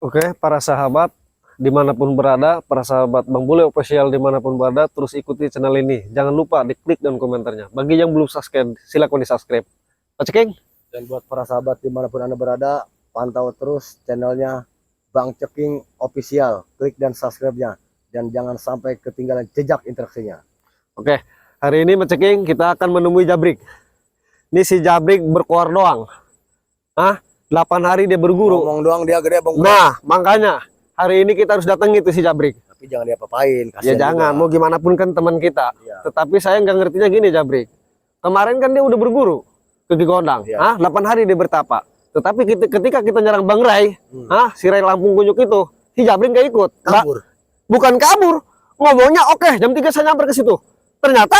Oke, para sahabat dimanapun berada, para sahabat Bang Bule Official dimanapun berada, terus ikuti channel ini. Jangan lupa diklik dan komentarnya. Bagi yang belum subscribe, silakan di subscribe. Pak Ceking. Dan buat para sahabat dimanapun Anda berada, pantau terus channelnya Bang Ceking Official. Klik dan subscribe-nya. Dan jangan sampai ketinggalan jejak interaksinya. Oke, hari ini Pak Ceking kita akan menemui Jabrik. Ini si Jabrik berkoar doang. 8 hari dia berguru. Ngomong doang dia gede bang. Nah, makanya hari ini kita harus datang itu si Jabrik. Tapi jangan diapa-apain. Ya jangan, mau gimana pun kan teman kita. Iya. Tetapi saya nggak ngertinya gini Jabrik. Kemarin kan dia udah berguru ke Gondang. Iya. 8 hari dia bertapa. Tetapi ketika kita nyerang Bang Rai, si Rai Lampung Kunyuk itu, si Jabrik nggak ikut. Kabur. Bukan kabur. Ngomongnya oke, jam 3 saya nyamper ke situ. Ternyata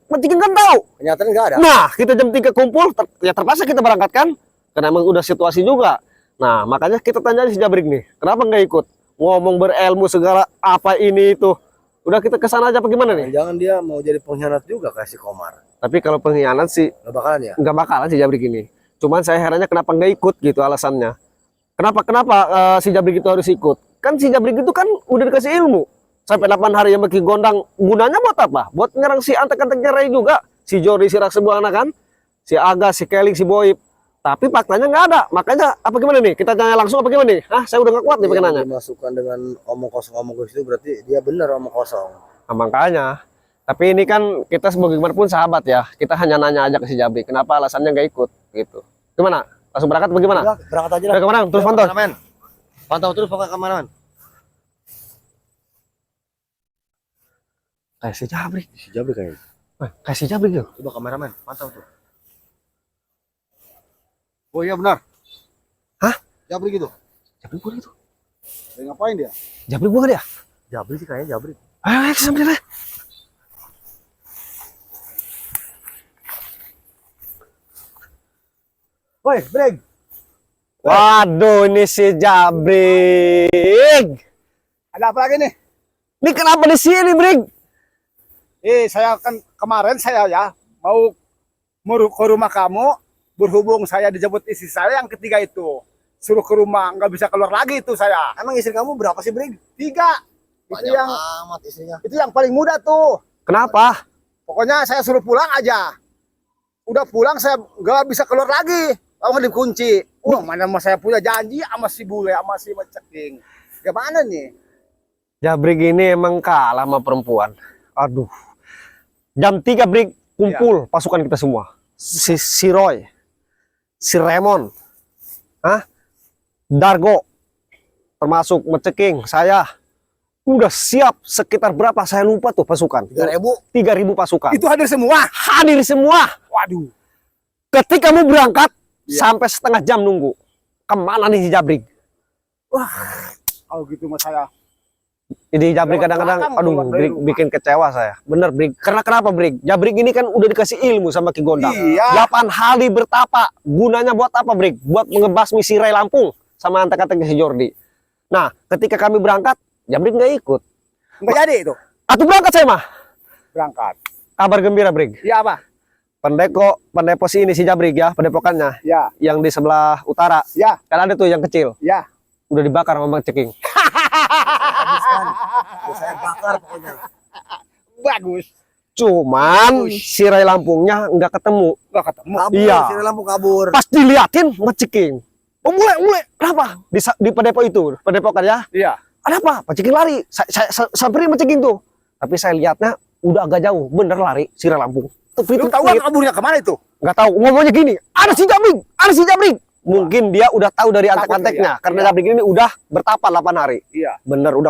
metikin kan tahu. Kenyataan nggak ada. Nah, kita jam 3 kumpul, ya terpaksa kita berangkatkan. Karena emang udah situasi juga. Nah, makanya kita tanya si Jabrik nih, kenapa nggak ikut? Ngomong berilmu segala apa ini itu. Udah kita kesana aja apa gimana nih? Jangan dia mau jadi pengkhianat juga kayak si Komar. Tapi kalau pengkhianat sih Nggak bakalan ya? nggak bakalan si Jabrik ini. Cuman saya herannya kenapa nggak ikut gitu alasannya. Kenapa si Jabrik itu harus ikut? Kan si Jabrik itu kan udah dikasih ilmu. Sampai 8 hari yang bagi Gondang, gunanya buat apa? Buat nyerang si antek-anteknya Rai juga. Si Jordi, si Raksebuana kan? Si Aga, si Keling, si Boib. Tapi faktanya nggak ada. Makanya apa gimana nih? Kita tanya langsung apa gimana nih? Saya udah nggak kuat nih pakai nanya. Dimasukkan dengan omong kosong itu berarti dia benar omong kosong. Nah, makanya. Tapi ini kan kita sebagaimanapun sahabat ya. Kita hanya nanya aja ke si Jabrik. Kenapa alasannya nggak ikut? Gitu. Gimana? Langsung berangkat bagaimana? Berangkat aja lah. Kemana? Terus pantau. Pantau terus pokoknya kameramen. Kayak si Jabrik. Si Jabrik kayaknya. Kayak si Jabrik yuk. Coba kameramen, pantau tuh. Oh iya benar. Hah? Jabrik itu. Jabrik bukan itu. Dia ngapain dia? Jabrik bukan dia? Jabrik sih kayaknya Jabrik. Ayo, sambil lah. Woi, break. Waduh, ini si Jabrik. Ada apa lagi nih? Ini kenapa di sini, Brik? Saya kan kemarin saya ya mau ke rumah kamu, berhubung saya dijemput istri saya yang ketiga itu, suruh ke rumah nggak bisa keluar lagi itu saya. Emang istri kamu berapa sih, Brig? 3. Itu Banyak yang amat istrinya. itu yang paling muda tuh. Kenapa? Pokoknya saya suruh pulang aja. Udah pulang saya nggak bisa keluar lagi. Kalau nggak dikunci. Mana saya punya janji sama si Bule sama si Ceking. Gimana nih? Jabrik ini emang kalah sama perempuan. Aduh. Jam 3 Brik kumpul pasukan kita semua. Si Roy, si Raymond, Dargo, termasuk Ceking, saya udah siap sekitar berapa saya lupa tuh pasukan. 3.000 pasukan. Itu hadir semua. Hadir semua. Waduh. Ketika mau berangkat sampai setengah jam nunggu. Kemana nih si Jabrik? Kalau gitu mas saya. Jadi Jabrik kadang-kadang, aduh, Brik bikin kecewa saya. Bener, Brik. Karena kenapa, Brik? Jabrik ini kan udah dikasih ilmu sama Ki Gondang. Iya. 8 hari bertapa. Gunanya buat apa, Brik? Buat mengebasmi si Rai Lampung sama antek-antek si Jordi. Nah, ketika kami berangkat, Jabrik nggak ikut. Nggak jadi itu. Atau berangkat saya mah. Berangkat. Kabar gembira, Brik. Iya apa? Pendepo si ini si Jabrik ya, pendepokannya. Ya. Yang di sebelah utara. Ya. Kan ada tuh yang kecil. Ya. Udah dibakar sama Bang Ceking. Saya bakar pokoknya. Bagus. Cuman si Rai Lampungnya nggak ketemu. Nggak ketemu. Kabur, Iya. si lampu kabur. Pas diliatin Bang Ceking. Oh, mulai. Kenapa? Di pendepo itu, pendepokan ya. Iya. Ada apa? Bang Ceking lari. Saya samperin Bang Ceking tuh. Tapi saya lihatnya udah agak jauh. Bener lari si Rai Lampung. Lu tahu nggak kaburnya kemana itu? Nggak tahu. Ngomongnya gini. Ada si Jabrik. Mungkin dia udah tahu dari antek-anteknya. Karena Jabrik ini udah bertapa 8 hari. Iya. Bener, udah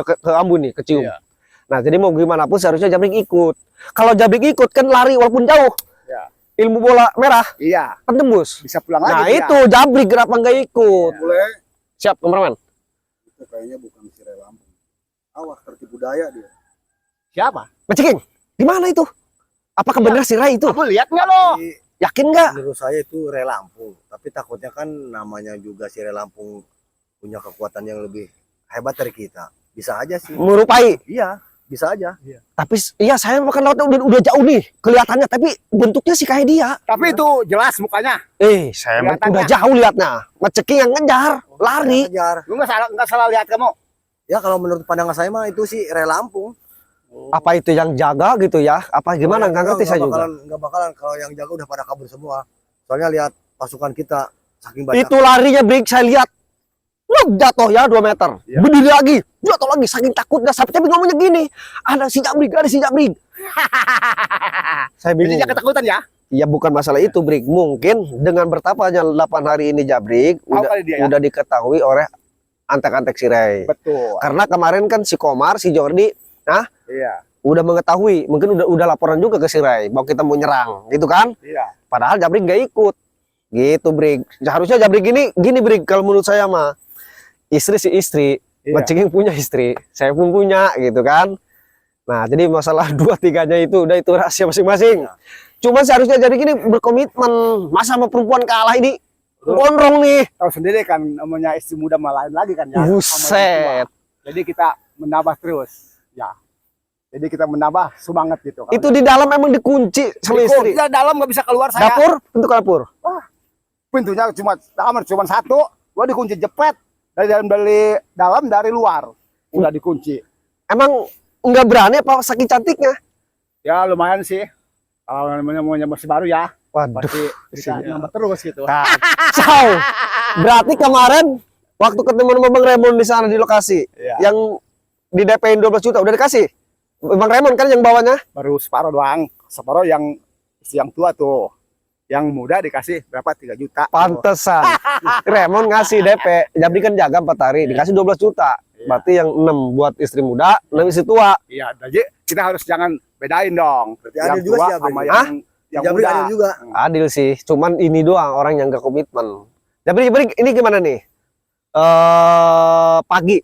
ke Ambon nih, kecium. Iya. Nah, jadi mau gimana pun seharusnya Jabrik ikut. Kalau Jabrik ikut kan lari walaupun jauh. Iya. Ilmu bola merah Iya. kan tembus. Bisa pulang Nah, lagi. itu Jabrik kenapa nggak ikut? Boleh. Siap, kameramen. Itu kayaknya bukan si Rai Lampung. Awas tertipu daya dia. Siapa? Ceking, di mana itu? Apakah benar si Rai itu? Kamu lihat nggak lo? Jadi, Yakin nggak? menurut saya itu Rai Lampung. Tapi takutnya kan namanya juga si Rai Lampung punya kekuatan yang lebih hebat dari kita. Bisa aja sih. Merupai. Iya. bisa aja. Tapi iya saya makan lautnya udah jauh nih kelihatannya, tapi bentuknya sih kayak dia. Tapi itu jelas mukanya. Saya Kelihatannya. udah jauh lihatnya. Maceking yang ngejar, lari. Kejar. Lu nggak salah lihat kamu. Ya kalau menurut pandangan saya mah itu sih Rey Lampung. Apa itu yang jaga gitu ya? Apa gimana? Nggak ngerti saya juga. Nggak bakalan kalau yang jaga udah pada kabur semua. Soalnya lihat pasukan kita saking banyak. Itu larinya break saya lihat. Lu jatuh ya 2 meter. Iya. Berdiri lagi, jatuh lagi saking takutnya. Sampai ngomongnya gini, ada si Jabrig, ada si Jabrig. Saya Jadi bingung. jangan ketakutan ya. Ya bukan masalah itu, Brig. Mungkin dengan bertapanya 8 hari ini Jabrig Tahu kali dia ya. udah diketahui oleh antek-antek si Ray. Betul. Karena kemarin kan si Komar, si Jordi, Iya. udah mengetahui, mungkin udah laporan juga ke si Ray bahwa kita mau nyerang, gitu kan? Iya. Padahal Jabrig nggak ikut. Gitu, Brig. Harusnya Jabrig gini, Brig, kalau menurut saya mah. Istri si istri, Iya. Maceking punya istri, saya pun punya, gitu kan? Nah, jadi masalah 2-3-nya itu udah itu rahasia masing-masing. Cuman seharusnya jadi gini berkomitmen, masa sama perempuan kalah ini gondrong nih. Tahu sendiri kan namanya istri muda malah lain lagi kan ya. sama istri Buset. tua. Jadi kita menambah terus. Ya. Jadi kita menambah semangat gitu. Itu di dalam emang dikunci sama istri. Ya dalam nggak bisa keluar saya. Dapur, bentuk dapur. Pintunya cuma satu. Gua dikunci jepret dari dari luar. Udah dikunci. Emang nggak berani apa saking cantiknya? Ya lumayan sih. Kalau namanya mau masih baru ya. Waduh. Pasti bisa nambah terus gitu. Kacau. Berarti kemarin waktu ketemu sama Bang Raymond di sana di lokasi, Iya. yang di DP-in 12 juta udah dikasih. Bang Raymond kan yang bawanya? Baru separuh doang. Separuh yang tua tuh. Yang muda dikasih berapa? 3 juta. Pantesan. Raymond ngasih DP, Jabri kan jaga 4 hari, dikasih 12 juta. Iya. Berarti yang 6 buat istri muda, 6 istri tua. Iya, jadi kita harus jangan bedain dong. Berarti Yang adil juga tua sih, Abang. sama Hah? yang Jabrik muda. adil juga. Adil sih, cuman ini doang orang yang gak komitmen. Jabri, ini gimana nih? Pagi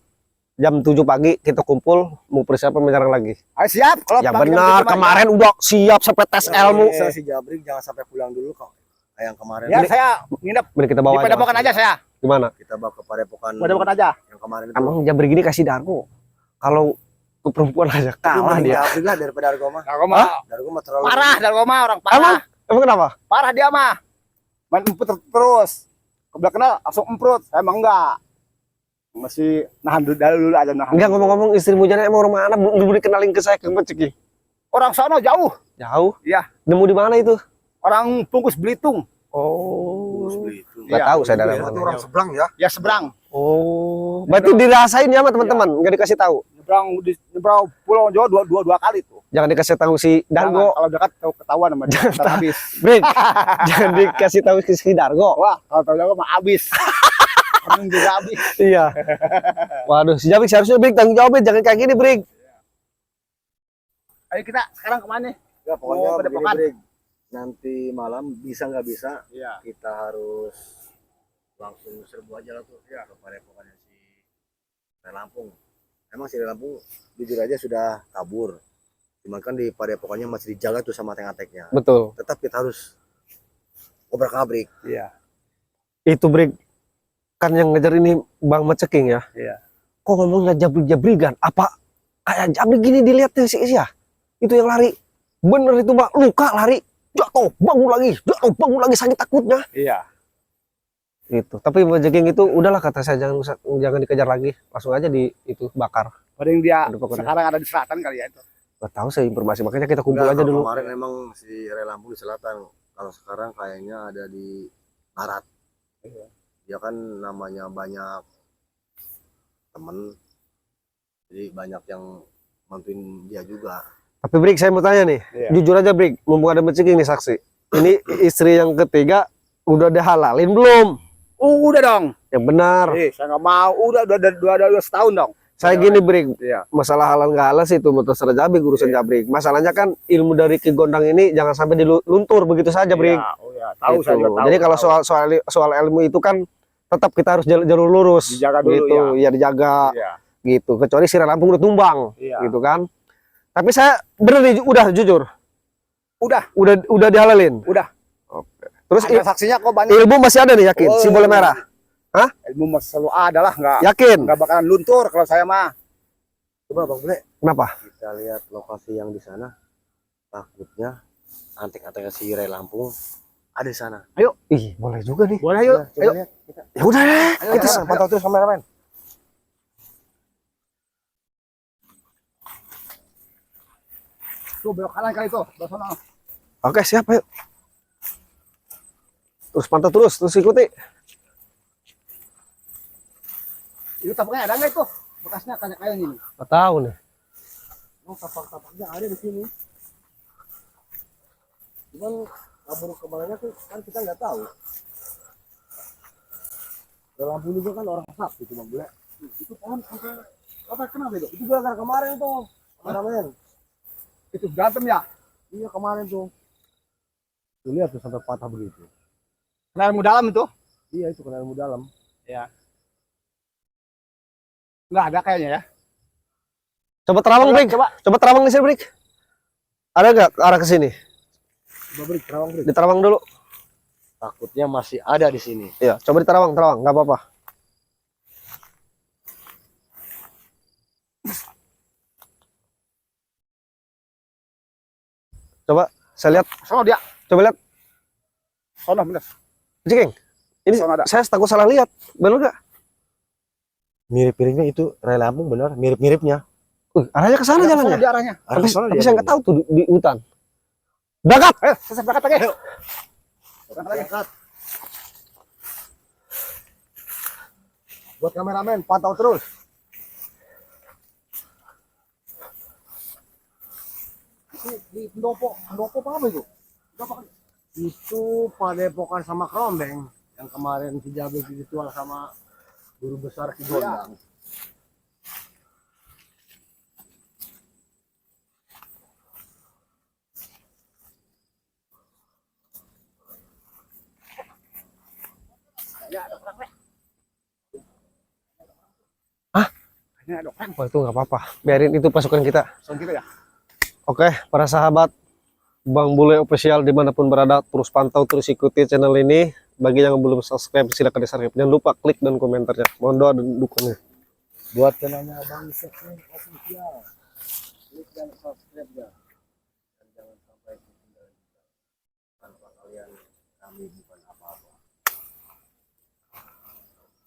jam 7 pagi kita kumpul mau persiapan menyerang lagi. Ayo siap. Kalau Ya pagi benar, jam 7 kemarin udah siap sampai tes ilmu. Bisa si Jabrik jangan sampai pulang dulu kok. Kayak yang kemarin. ya saya nginep Mending kita di bawa aja. Padepokan aja saya. Gimana? Kita bawa ke Padepokan Padepokan aja. yang kemarin itu. Emang Jabri gini kasih Dargo. Kalau ke perempuan aja kalah Mending dia. Jabrik lah daripada Dargo mah. Dargo mah Dargo mah terlalu parah, Dargo mah orang Emang? parah. Emang kenapa? Parah dia mah. Main emput terus. Kebelah kenal langsung emprut. Saya emang enggak. Masih nahan dulu aja nahan. Enggak, ngomong-ngomong istri mujana emang orang mana? Belum dikenalin ke saya ke Maceki. Orang sono jauh. Jauh. Iya. Nemu di mana itu? Orang Pungkus Belitung. Oh. itu. Nggak Iya. tahu saya dalam Itu mana. orang seberang ya. Ya seberang. Oh. Berarti dirasain ya sama teman-teman, nggak dikasih tahu. Nyebrang Pulau Jawa dua kali tuh. Jangan dikasih tahu si Jangan, Dargo. kalau dekat tahu ketahuan sama dia. Ntar habis. Brik. Jangan dikasih tahu si Dargo. Wah, kalau tahu Jawa mah habis. Orang juga habis. Iya. Waduh, si Jabrik seharusnya Brik tanggung jawabnya jangan kayak gini, Brik. Ayo kita sekarang kemana? Ya pokoknya Oh, begini, Padepokan. Brig. Nanti malam bisa nggak bisa Iya. kita harus langsung serbu aja lah tuh ya ke Padepokannya si Rey Lampung. Emang si Rey Lampung jujur aja sudah kabur. Cuman kan di Padepokannya masih dijaga tuh sama tank-tanknya. Betul. Tetap kita harus obrak-abrik. Iya. Itu Brik. Kan yang ngejar ini Bang Maceking ya. Iya. Kok ngomongnya Jabrik-Jabrigan? Apa kayak Jabrik gini dilihat sih ya? Itu yang lari. Bener itu Mbak, luka lari. Jatuh, bangun lagi sakit takutnya. Iya. Itu. Tapi Maceking itu udahlah kata saya jangan dikejar lagi. Langsung aja di itu bakar. Paling dia Padepokannya. sekarang ada di selatan kali ya itu. Gak tahu saya informasi, makanya kita kumpul Enggak, aja kalau dulu. kemarin emang si Rey Lampung di selatan. Kalau sekarang kayaknya ada di barat. Dia kan namanya banyak temen. Jadi banyak yang bantuin dia juga. Tapi Brik, saya mau tanya nih, Iya. jujur aja Brik, mumpung ada Maceking nih saksi. Ini istri yang ketiga udah dihalalin belum? Udah dong. Yang benar. Saya nggak mau. Udah setahun dong. Saya gini Brik, Iya. masalah halal nggak halal sih itu terserah Jabrik urusan Jabrik. Masalahnya kan ilmu dari Ki Gondang ini jangan sampai diluntur begitu saja Brik. Iya, oh ya, tahu Gitu. saya juga tahu. Jadi kalau tahu. soal ilmu itu kan tetap kita harus jalur lurus. Dijaga dulu, gitu. Ya dijaga Iya. gitu. Kecuali si Rey Lampung udah tumbang, Iya. gitu kan. Tapi saya bener nih, udah jujur, udah dihalalin. Udah. Oke. Terus Ada saksinya kok banyak. ilmu masih ada nih yakin? Oh. Si bola merah, Ilmu mas selalu ada lah, yakin? nggak bakalan luntur kalau saya mah. Coba Bang Bule, Kenapa? kita lihat lokasi yang di sana. Takutnya antek-antek si Ray Lampung ada di sana. Ih, boleh juga nih. Boleh yuk. Coba Ayo. lihat kita. Ya udah deh. Ayo, Kita ayo. Pantau terus kameramen. Tuh belok kanan kali tuh. Belok sana. Oke, siap, ayo. Terus pantau terus ikuti. Itu tapaknya ada nggak itu? Bekasnya kayak ini. Nggak tahu nih. Oh, tapak-tapaknya ada di sini. Cuman kabur kemana tuh kan kita nggak tahu. Ray Lampung juga kan orang sakti tuh Bang Bule. Itu pohon sampai apa kenapa itu? Itu gara-gara kemarin tuh, kameramen. Itu berantem ya? Iya kemarin tuh. Tuh lihat tuh sampai patah begitu. Kena ilmu dalam itu? Iya itu kena ilmu dalam. Nggak ada kayaknya ya. Coba terawang, Brik. Coba terawang di sini, Brik. Ada nggak arah ke sini? Coba Brik, terawang Brik. Diterawang dulu. Takutnya masih ada di sini. Iya, coba diterawang, nggak apa-apa. Coba saya lihat, Sono dia. coba lihat. Sono bener. Jeng, ini Sono ada. saya takut salah lihat. Bener nggak? Mirip-miripnya itu Ray Lampung benar, mirip-miripnya. Arahnya ke sana Sono jalannya. dia arahnya. Tapi, Arah sana tapi dia saya nggak jalannya. tahu tuh di hutan. Berangkat. Ayo, saya berangkat lagi. Ayo. Berangkat lagi. Berangkat. Buat kameramen, pantau terus. Di pendopo apa itu? Itu padepokan sama kerombeng yang kemarin si Jabir dijual sama guru besar Ki Gondang. Ya, ada orang. Ini ada orang. Wah, itu nggak apa-apa. Biarin itu pasukan kita. Sono kita ya. Oke, para sahabat Bang Bule Official dimanapun berada, terus pantau, terus ikuti channel ini. Bagi yang belum subscribe, silakan di-subscribe. Jangan lupa klik dan komentarnya. Mohon doa dan dukungannya. Buat channelnya Bang Sekmen Official, klik dan subscribe ya. Dan jangan sampai ketinggalan tanpa kalian kami